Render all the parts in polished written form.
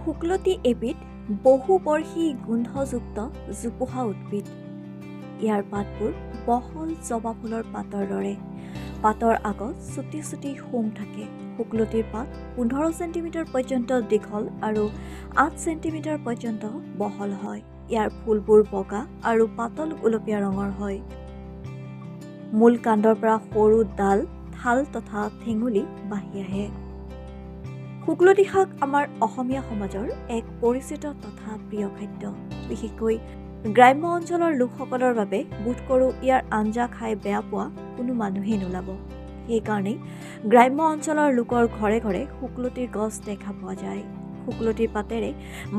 শুকলতি এবিধ বহুবৰ্ষী গোন্ধযুক্ত জোপোহা উদ্ভিদ। ইয়াৰ পাতবোৰ বহল জবা ফুলৰ পাতৰ দৰে। পাতৰ আগত চুটি চুটি শুং থাকে। শুকলতিৰ পাত 15 চেণ্টিমিটাৰ পৰ্যন্ত দীঘল আৰু 8 চেণ্টিমিটাৰ পৰ্যন্ত বহল হয়। ইয়াৰ ফুলবোৰ বগা আৰু পাতল গুলপীয়া ৰঙৰ হয়। মূল কাণ্ডৰ পৰা সৰু ডাল, ঠাল তথা ঠেঙুলি বাঢ়ি আহে। শুকলতি শাক আমাৰ অসমীয়া সমাজৰ এক পৰিচিত তথা প্ৰিয় খাদ্য। বিশেষকৈ গ্ৰাম্য অঞ্চলৰ লোকসকলৰ বাবে বোধ কৰোঁ ইয়াৰ আঞ্জা খাই বেয়া পোৱা কোনো মানুহেই নোলাব। সেইকাৰণেই গ্ৰাম্য অঞ্চলৰ লোকৰ ঘৰে ঘৰে শুকলতিৰ গছ দেখা পোৱা যায়। শুকলতিৰ পাতেৰে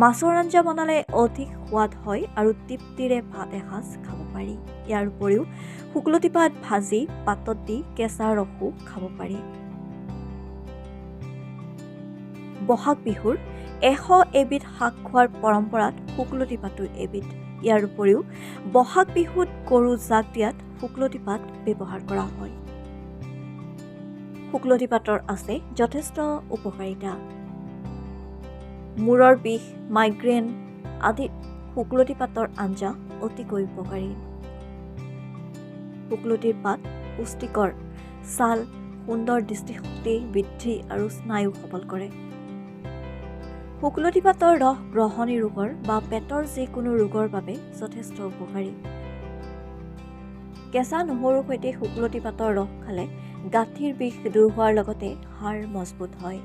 মাছৰ আঞ্জা বনালে অধিক সোৱাদ হয় আৰু তৃপ্তিৰে ভাত এসাঁজ খাব পাৰি। ইয়াৰ উপৰিও শুকলতি পাত ভাজি পাতত দি কেঁচা ৰসো খাব পাৰি। বহাগ বিহুৰ 100 এবিধ শাক খোৱাৰ পৰম্পৰাত শুকলতি পাতো এবিধ। ইয়াৰ উপৰিও বহাগ বিহুত গৰু জাক দিয়াত শুকলতি পাত ব্যৱহাৰ কৰা হয়। শুকলতি পাতৰ আছে যথেষ্ট উপকাৰিতা। মূৰৰ বিষ, মাইগ্ৰেন আদিত শুকলতি পাতৰ আঞ্জা অতিকৈ উপকাৰী। শুকলতিৰ পাত পুষ্টিকৰ, ছাল সুন্দৰ, দৃষ্টিশক্তি বৃদ্ধি আৰু স্নায়ু সবল কৰে। শুকলতি পাতৰ ৰস গ্ৰহণী ৰোগৰ বা পেটৰ যিকোনো ৰোগৰ বাবে যথেষ্ট উপকাৰী। কেঁচা নহৰুৰ সৈতে শুকলতি পাতৰ ৰস খালে গাঁঠিৰ বিষ দূৰ হোৱাৰ লগতে হাড় মজবুত হয়।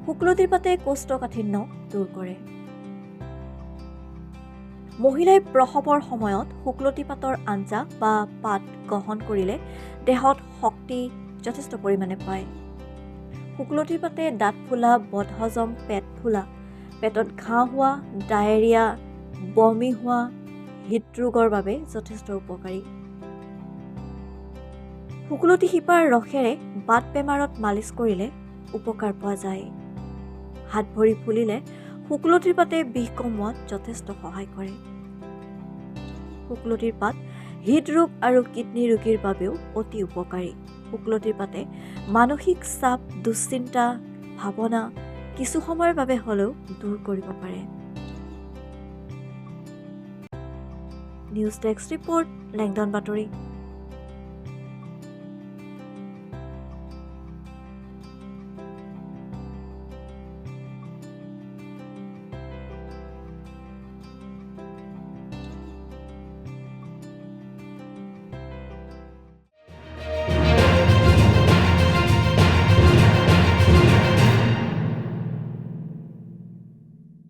শুকলতিৰ পাতে কোষ্ঠকাঠিন্য দূৰ কৰে। মহিলাই প্ৰসৱৰ সময়ত শুকলতি পাতৰ আঞ্জা বা পাত গ্ৰহণ কৰিলে দেহত শক্তি যথেষ্ট পৰিমাণে পায়। শুকলতিৰ পাতে দাঁত ফুলা, বদহজম, পেট ফুলা, পেটত ঘাঁ হোৱা, ডায়েৰিয়া, বমি হোৱা, হৃদৰোগৰ বাবে যথেষ্ট উপকাৰী। শুকলতি শিপাৰ ৰসেৰে বাত বেমাৰত মালিচ কৰিলে উপকাৰ পোৱা যায়। হাত ভৰি ফুলিলে শুকলতিৰ পাতে বিষ কমোৱাত যথেষ্ট সহায় কৰে। শুকলতিৰ পাত হৃদৰোগ আৰু কিডনী ৰোগীৰ বাবেও অতি উপকাৰী। শুকলতিৰ পাতে মানসিক চাপ, দুশ্চিন্তা, ভাৱনা কিছু সময়ৰ বাবে হ'লেও দূৰ কৰিব পাৰে। নিউজ ডেস্ক ৰিপৰ্ট, লেংডন বাতৰি।